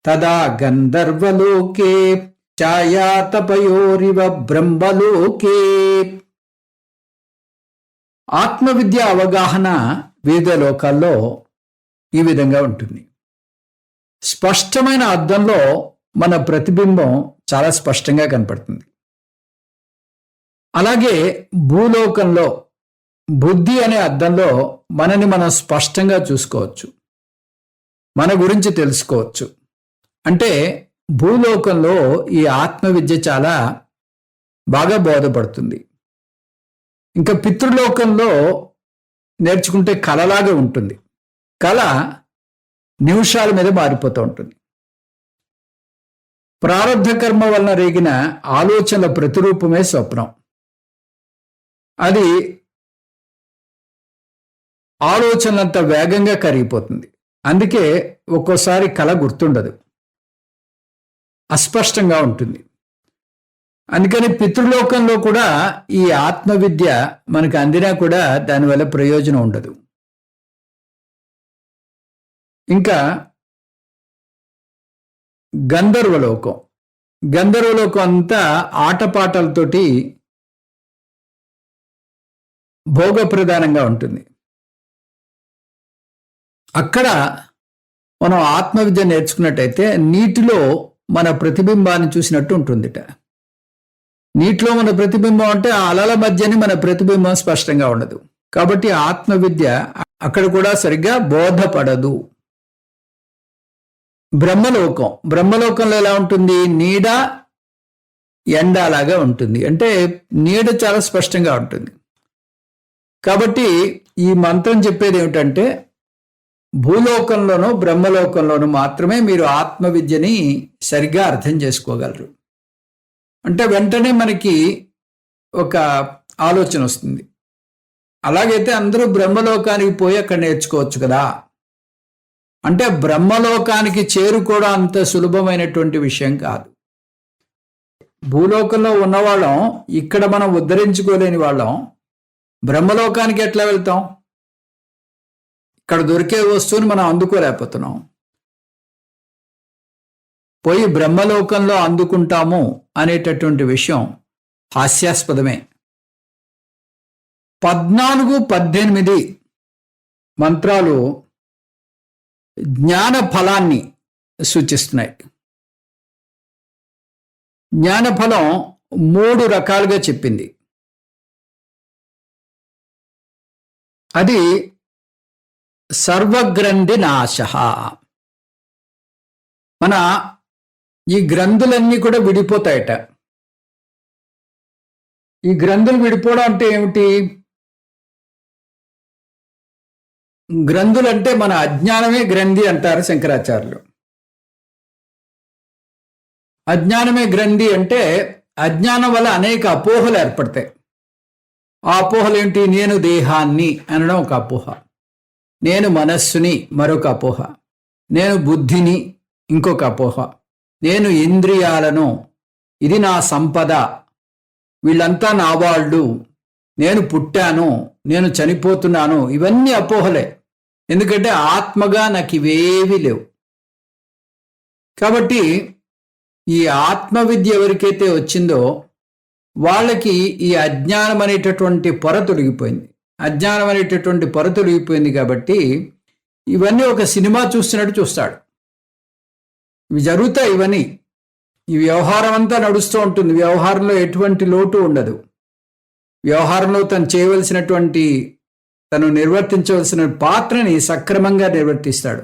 తదా గంధర్వలోకే ఛాయాతపయోరివ బ్రహ్మలోకే. ఆత్మవిద్య అవగాహన వివిధ లోకాల్లో ఈ విధంగా ఉంటుంది. స్పష్టమైన అద్దంలో మన ప్రతిబింబం చాలా స్పష్టంగా కనపడుతుంది. అలాగే భూలోకంలో బుద్ధి అనే అద్దంలో మనని మనం స్పష్టంగా చూసుకోవచ్చు, మన గురించి తెలుసుకోవచ్చు. అంటే భూలోకంలో ఈ ఆత్మవిద్య చాలా బాగా బోధపడుతుంది. ఇంకా పితృలోకంలో నేర్చుకుంటే కళలాగా ఉంటుంది. కళ నిమిషాల మీద మారిపోతూ ఉంటుంది. ప్రారబ్ధ కర్మ వలన రేగిన ఆలోచనల ప్రతిరూపమే స్వప్నం. అది ఆలోచనలంత వేగంగా కరిగిపోతుంది. అందుకే ఒక్కోసారి కళ గుర్తుండదు, అస్పష్టంగా ఉంటుంది. అందుకని పితృలోకంలో కూడా ఈ ఆత్మవిద్య మనకు అందినా కూడా దానివల్ల ప్రయోజనం ఉండదు. ఇంకా గంధర్వలోకం అంతా ఆటపాటలతోటి భోగప్రధానంగా ఉంటుంది. అక్కడ మనం ఆత్మవిద్య నేర్చుకున్నట్టయితే నీటిలో మన ప్రతిబింబాన్ని చూసినట్టు ఉంటుందిట. నీటిలో మన ప్రతిబింబం అంటే ఆ అలల మధ్యని మన ప్రతిబింబం స్పష్టంగా ఉండదు. కాబట్టి ఆత్మవిద్య అక్కడ కూడా సరిగ్గా బోధపడదు. బ్రహ్మలోకంలో ఎలా ఉంటుంది? నీడ ఎండలాగా ఉంటుంది. అంటే నీడ చాలా స్పష్టంగా ఉంటుంది. కాబట్టి ఈ మంత్రం చెప్పేది ఏమిటంటే భూలోకంలోనూ బ్రహ్మలోకంలోనూ మాత్రమే మీరు ఆత్మవిద్యని సరిగ్గా అర్థం చేసుకోగలరు. అంటే వెంటనే మనకి ఒక ఆలోచన వస్తుంది, అలాగైతే అందరూ బ్రహ్మలోకానికి పోయి అక్కడ నేర్చుకోవచ్చు కదా. అంటే బ్రహ్మలోకానికి చేరుకోవడం అంత సులభమైనటువంటి విషయం కాదు. భూలోకంలో ఉన్నవాళ్ళం, ఇక్కడ మనం ఉద్ధరించుకోలేని వాళ్ళం బ్రహ్మలోకానికి ఎట్లా వెళ్తాం? ఇక్కడ దొరికే వస్తువుని మనం అందుకోలేకపోతున్నాం. పోయి బ్రహ్మలోకంలో అందుకుంటాము అనేటటువంటి విషయం హాస్యాస్పదమే. 14, 18 మంత్రాలు జ్ఞాన ఫలాన్ని సూచిస్తున్నాయి. జ్ఞానఫలం 3 రకాలుగా చెప్పింది. అది సర్వగ్రంథి నాశ. మన ఈ గ్రంథులన్నీ కూడా విడిపోతాయట. ఈ గ్రంథులు విడిపోవడం అంటే ఏమిటి? గ్రంథులంటే మన అజ్ఞానమే గ్రంథి అంటారు శంకరాచార్యులు. అజ్ఞానమే గ్రంథి అంటే అజ్ఞానం వల్ల అనేక అపోహలు ఏర్పడతాయి. ఆ అపోహలు ఏంటి? నేను దేహాన్ని అనడం ఒక అపోహ, నేను మనస్సుని మరొక అపోహ, నేను బుద్ధిని ఇంకొక అపోహ, నేను ఇంద్రియాలను, ఇది నా సంపద, వీళ్ళంతా నా వాళ్ళు, నేను పుట్టాను, నేను చనిపోతున్నాను, ఇవన్నీ అపోహలే. ఎందుకంటే ఆత్మగా నాకు ఇవేవి లేవు. కాబట్టి ఈ ఆత్మవిద్య ఎవరికైతే వచ్చిందో వాళ్ళకి ఈ అజ్ఞానం అనేటటువంటి పొర తొలగిపోయింది. అజ్ఞానం అనేటటువంటి పొర తొలగిపోయింది కాబట్టి ఇవన్నీ ఒక సినిమా చూస్తున్నట్టు చూస్తాడు. ఇవి జరుగుతాయి. ఇవన్నీ ఈ వ్యవహారం అంతా నడుస్తూ ఉంటుంది. వ్యవహారంలో ఎటువంటి లోటు ఉండదు. వ్యవహారంలో తను నిర్వర్తించవలసిన పాత్రని సక్రమంగా నిర్వర్తిస్తాడు.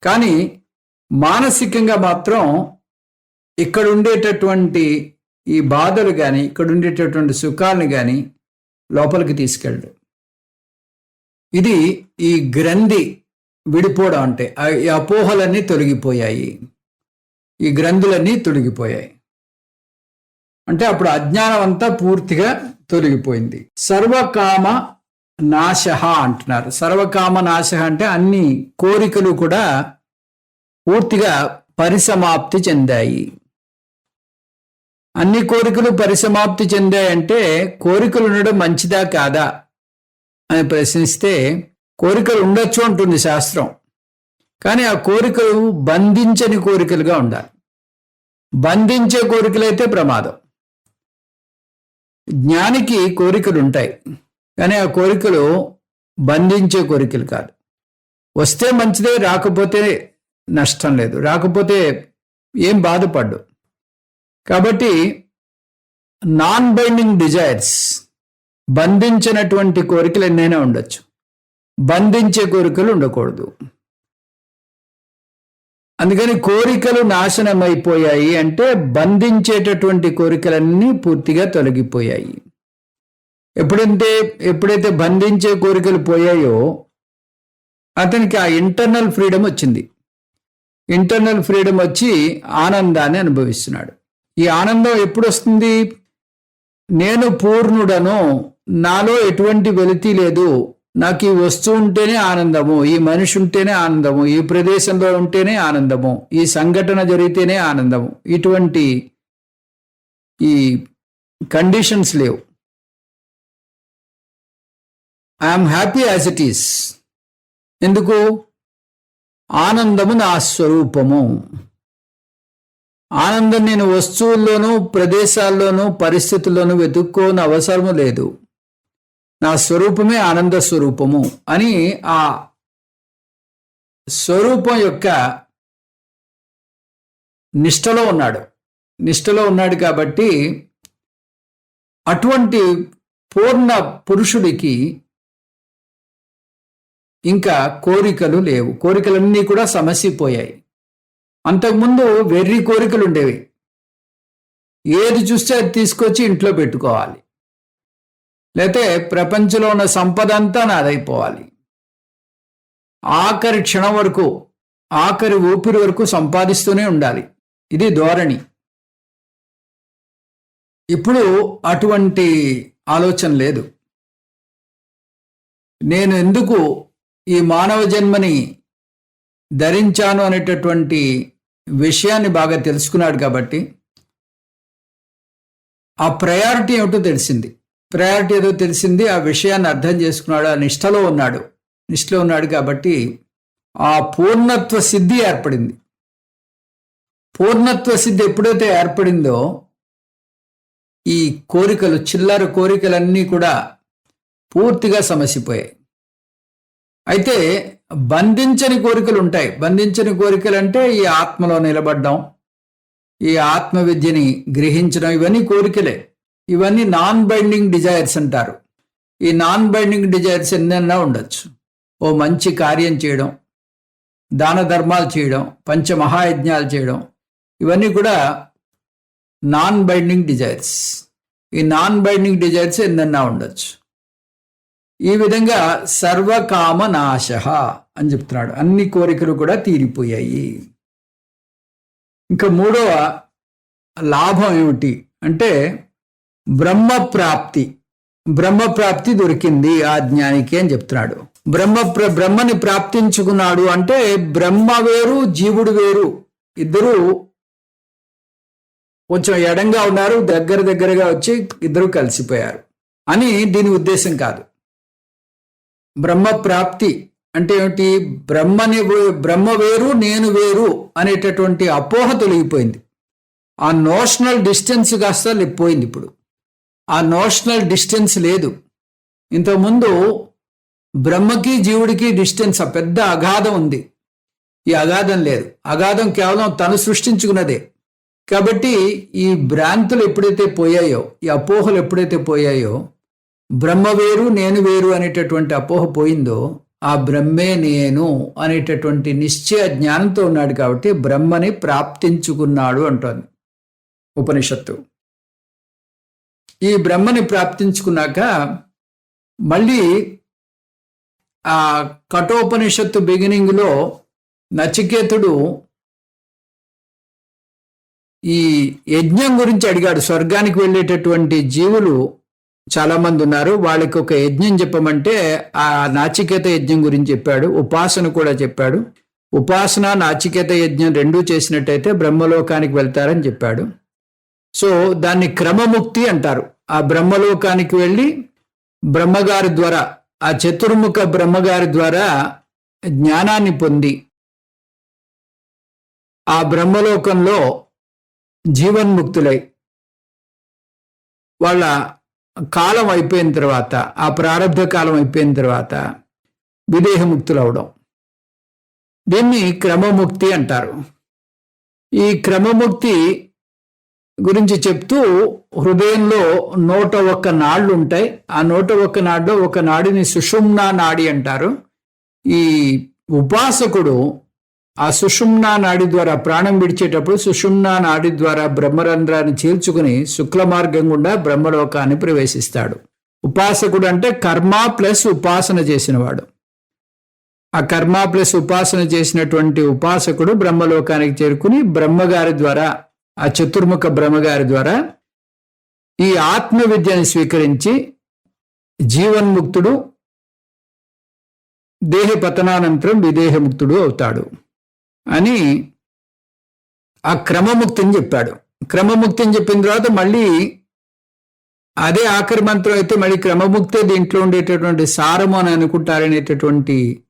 కానీ మానసికంగా మాత్రం ఇక్కడ ఉండేటటువంటి ఈ బాధలు కానీ ఇక్కడ ఉండేటటువంటి సుఖాలను కానీ లోపలికి తీసుకెళ్ళడు. ఇది ఈ గ్రంథి విడిపోవడం అంటే ఈ అపోహలన్నీ తొలగిపోయాయి, ఈ గ్రంథులన్నీ తొలగిపోయాయి. అంటే అప్పుడు అజ్ఞానం అంతా పూర్తిగా తొలగిపోయింది. సర్వకామ నాశ అంటున్నారు. సర్వకామ నాశ అంటే అన్ని కోరికలు కూడా పూర్తిగా పరిసమాప్తి చెందాయి. అన్ని కోరికలు పరిసమాప్తి చెందాయంటే కోరికలు ఉండడం మంచిదా కాదా అని ప్రశ్నిస్తే కోరికలు ఉండొచ్చు అంటుంది శాస్త్రం. కానీ ఆ కోరికలు బంధించని కోరికలుగా ఉండాలి. బంధించే కోరికలైతే ప్రమాదం. జ్ఞానికి కోరికలు ఉంటాయి, కానీ ఆ కోరికలు బంధించే కోరికలు కాదు. వస్తే మంచిదే, రాకపోతే నష్టం లేదు, రాకపోతే ఏం బాధపడ్డు. కాబట్టి నాన్ బైండింగ్ డిజైర్స్, బంధించినటువంటి కోరికలు ఎన్నైనా ఉండొచ్చు, బంధించే కోరికలు ఉండకూడదు. అందుకని కోరికలు నాశనమైపోయాయి అంటే బంధించేటటువంటి కోరికలన్నీ పూర్తిగా తొలగిపోయాయి. ఎప్పుడైతే బంధించే కోరికలు పోయాయో అతనికి ఆ ఇంటర్నల్ ఫ్రీడమ్ వచ్చింది. ఇంటర్నల్ ఫ్రీడమ్ వచ్చి ఆనందాన్ని అనుభవిస్తున్నాడు. ఈ ఆనందం ఎప్పుడు వస్తుంది? నేను పూర్ణుడను, నాలో ఎటువంటి వెలితి లేదు, నాకు ఈ వస్తువు ఉంటేనే ఆనందము, ఈ మనిషి ఉంటేనే ఆనందము, ఈ ప్రదేశంలో ఉంటేనే ఆనందము, ఈ సంఘటన జరిగితేనే ఆనందము, ఇటువంటి ఈ కండిషన్స్ లేవు. I'm happy as it is. ఎందుకు? ఆనందము నా స్వరూపము. ఆనందం నేను వస్తువుల్లోనూ ప్రదేశాల్లోనూ పరిస్థితుల్లోనూ వెతుక్కోని అవసరము లేదు. నా స్వరూపమే ఆనంద స్వరూపము అని ఆ స్వరూపం యొక్క నిష్టలో ఉన్నాడు కాబట్టి అటువంటి పూర్ణ పురుషుడికి ఇంకా కోరికలు లేవు. కోరికలన్నీ కూడా సమసిపోయాయి. అంతకుముందు వెర్రి కోరికలు ఉండేవి. ఏది చూస్తే అది తీసుకొచ్చి ఇంట్లో పెట్టుకోవాలి, లేతే ప్రపంచంలో ఉన్న సంపద అంతా నాదైపోవాలి, ఆఖరి క్షణం వరకు, ఆఖరి ఊపిరి వరకు సంపాదిస్తూనే ఉండాలి. ఇది ధోరణి. ఇప్పుడు అటువంటి ఆలోచన లేదు. నేను ఎందుకు ఈ మానవ జన్మని ధరించాను అనేటటువంటి విషయాన్ని బాగా తెలుసుకున్నాడు కాబట్టి ఆ ప్రయారిటీ ఏమిటో తెలిసింది. ఆ విషయాన్ని అర్థం చేసుకున్నాడు. ఆ నిష్టలో ఉన్నాడు కాబట్టి ఆ పూర్ణత్వ సిద్ధి ఏర్పడింది. పూర్ణత్వ సిద్ధి ఎప్పుడైతే ఏర్పడిందో ఈ కోరికలు, చిల్లర కోరికలన్నీ కూడా పూర్తిగా సమసిపోయాయి. అయితే బంధించని కోరికలు ఉంటాయి. బంధించని కోరికలు అంటే ఈ ఆత్మలో నిలబడ్డం, ఈ ఆత్మ విద్యని గ్రహించడం, ఇవన్నీ కోరికలే. ఇవన్నీ నాన్ బైండింగ్ డిజైర్స్ అంటారు. ఈ నాన్ బైండింగ్ డిజైర్స్ ఎన్నైనా ఉండొచ్చు. ఓ మంచి కార్యం చేయడం, దాన ధర్మాలు చేయడం, పంచమహాయజ్ఞాలు చేయడం, ఇవన్నీ కూడా నాన్ బైండింగ్ డిజైర్స్. ఈ నాన్ బైండింగ్ డిజైర్స్ ఎన్నైనా ఉండొచ్చు. ఈ విధంగా సర్వకామ నాశ అని చెప్తున్నాడు. అన్ని కోరికలు కూడా తీరిపోయాయి. ఇంకా మూడవ లాభం ఏమిటి అంటే బ్రహ్మప్రాప్తి దొరికింది ఆ జ్ఞానికి అని చెప్తున్నాడు. బ్రహ్మని ప్రాప్తించుకున్నాడు అంటే బ్రహ్మ వేరు, జీవుడు వేరు, ఇద్దరు కొంచెం ఎడంగా ఉన్నారు, దగ్గరగా వచ్చి ఇద్దరు కలిసిపోయారు అని దీని ఉద్దేశం కాదు. బ్రహ్మప్రాప్తి అంటే ఏమిటి? బ్రహ్మ వేరు నేను వేరు అనేటటువంటి అపోహ తొలగిపోయింది. ఆ నోషనల్ డిస్టెన్స్ కాస్త పోయింది. ఇప్పుడు ఆ నోషనల్ డిస్టెన్స్ లేదు. ఇంతకుముందు బ్రహ్మకి జీవుడికి డిస్టెన్స్ పెద్ద అగాధం ఉంది. ఈ అగాధం లేదు. అగాధం కేవలం తను సృష్టించుకున్నదే. కాబట్టి ఈ భ్రాంతులు ఎప్పుడైతే పోయాయో, ఈ అపోహలు ఎప్పుడైతే పోయాయో, బ్రహ్మ వేరు నేను వేరు అనేటటువంటి అపోహ పోయిందో, ఆ బ్రహ్మే నేను అనేటటువంటి నిశ్చయ జ్ఞానంతో ఉన్నాడు. కాబట్టి బ్రహ్మని ప్రాప్తించుకున్నాడు అంటోంది ఉపనిషత్తు. ఈ బ్రహ్మని ప్రాప్తించుకున్నాక మళ్ళీ ఆ కఠోపనిషత్తు బిగినింగ్లో నచికేతుడు ఈ యజ్ఞం గురించి అడిగాడు. స్వర్గానికి వెళ్ళేటటువంటి జీవులు చాలా మంది ఉన్నారు, వాళ్ళకి ఒక యజ్ఞం చెప్పమంటే ఆ నాచికేత యజ్ఞం గురించి చెప్పాడు. ఉపాసన కూడా చెప్పాడు. ఉపాసన నాచికేత యజ్ఞం రెండూ చేసినట్టయితే బ్రహ్మలోకానికి వెళ్తారని చెప్పాడు. సో దాన్ని క్రమముక్తి అంటారు. ఆ బ్రహ్మలోకానికి వెళ్ళి బ్రహ్మగారి ద్వారా, ఆ చతుర్ముఖ బ్రహ్మగారి ద్వారా జ్ఞానాన్ని పొంది ఆ బ్రహ్మలోకంలో జీవన్ముక్తులై వాళ్ళ కాలం అయిపోయిన తర్వాత, ఆ ప్రారంభ కాలం అయిపోయిన తర్వాత విదేహముక్తులు అవడం, దీన్ని క్రమముక్తి అంటారు. ఈ క్రమముక్తి గురించి చెప్తూ హృదయంలో 101 నాళ్ళు ఉంటాయి. ఆ 101 నాడులో ఒక నాడిని సుషుమ్నా నాడి అంటారు. ఈ ఉపాసకుడు ఆ సుషుమ్నా నాడి ద్వారా ప్రాణం విడిచేటప్పుడు సుషుమ్నా నాడి ద్వారా బ్రహ్మరంధ్రాన్ని చీల్చుకుని శుక్ల మార్గం గుండా బ్రహ్మలోకాన్ని ప్రవేశిస్తాడు. ఉపాసకుడు అంటే కర్మ ప్లస్ ఉపాసన చేసినవాడు. ఆ కర్మ ప్లస్ ఉపాసన చేసినటువంటి ఉపాసకుడు బ్రహ్మలోకానికి చేరుకుని బ్రహ్మగారి ద్వారా, ఆ చతుర్ముఖ బ్రహ్మగారి ద్వారా ఈ ఆత్మ విద్యను స్వీకరించి జీవన్ముక్తుడు, దేహ పతనానంతరం విదేహముక్తుడు అవుతాడు అని ఆ క్రమముక్తిని చెప్పాడు. క్రమముక్తిని చెప్పిన తర్వాత మళ్ళీ అదే ఆఖరి మంత్రం అయితే మళ్ళీ క్రమముక్తే దీంట్లో ఉండేటటువంటి సారము అని అనుకుంటారనేటటువంటి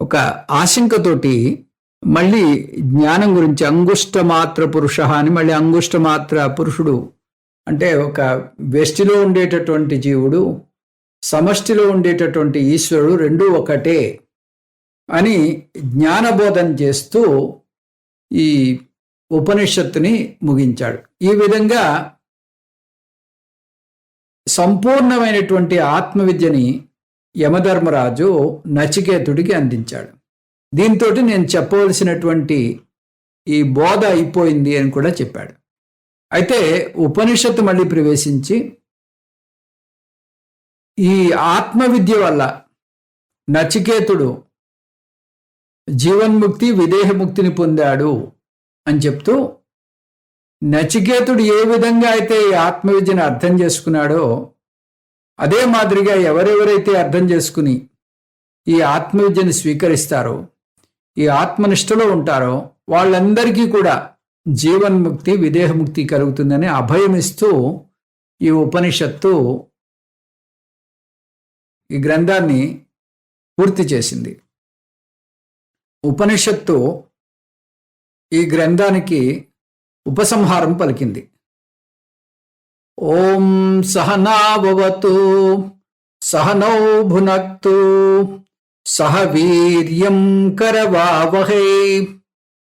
ఒక ఆశంకతోటి మళ్ళీ జ్ఞానం గురించి అంగుష్టమాత్ర పురుష అని, మళ్ళీ అంగుష్టమాత్ర పురుషుడు అంటే ఒక వ్యష్టిలో ఉండేటటువంటి జీవుడు, సమష్టిలో ఉండేటటువంటి ఈశ్వరుడు రెండూ ఒకటే అని జ్ఞానబోధన చేస్తూ ఈ ఉపనిషత్తుని ముగించాడు. ఈ విధంగా సంపూర్ణమైనటువంటి ఆత్మవిద్యని యమధర్మరాజు నచికేతుడికి అందించాడు. దీంతో నేను చెప్పవలసినటువంటి ఈ బోధ అయిపోయింది అని కూడా చెప్పాడు. అయితే ఉపనిషత్తు మళ్ళీ ప్రవేశించి ఈ ఆత్మవిద్య వల్ల నచికేతుడు జీవన్ముక్తి విదేహముక్తిని పొందాడు అని చెప్తూ, నచికేతుడు ఏ విధంగా అయితే ఈ ఆత్మవిద్యను అర్థం చేసుకున్నాడో అదే మాదిరిగా ఎవరెవరైతే అర్థం చేసుకుని ఈ ఆత్మవిద్యను స్వీకరిస్తారో, ఈ ఆత్మనిష్టలో ఉంటారో వాళ్ళందరికీ కూడా జీవన్ముక్తి విదేహముక్తి కలుగుతుందని అభయమిస్తూ ఈ ఉపనిషత్తు ఈ గ్రంథాన్ని పూర్తి చేసింది. ఉపనిషత్తు ఈ గ్రంథానికి ఉపసంహారం పలికింది. ఓం సహనావతు సహనౌ భునక్తు సహ వీర్యం కరవావహై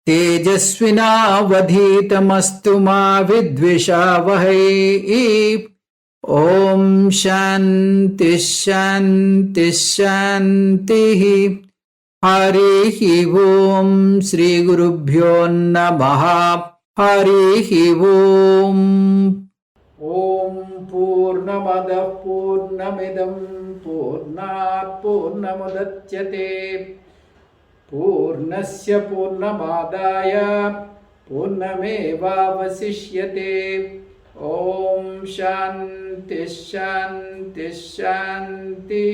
తేజస్వినావధీతమస్తు మా విద్విషావహై. ఓం శాంతి శాంతి శాంతి. హరి ఓం శ్రీ గురుభ్యో నమః. హరి ఓం. ఓం పూర్ణమదః పూర్ణమిదం పూర్ణాత్ పూర్ణముదచ్యతే పూర్ణస్య పూర్ణమాదాయ పూర్ణమేవావశిష్యతే. ఓం శాంతి శాంతి శాంతి.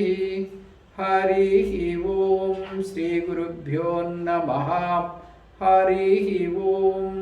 హరి ఓం శ్రీ గురుభ్యో నమః. హరి ఓం.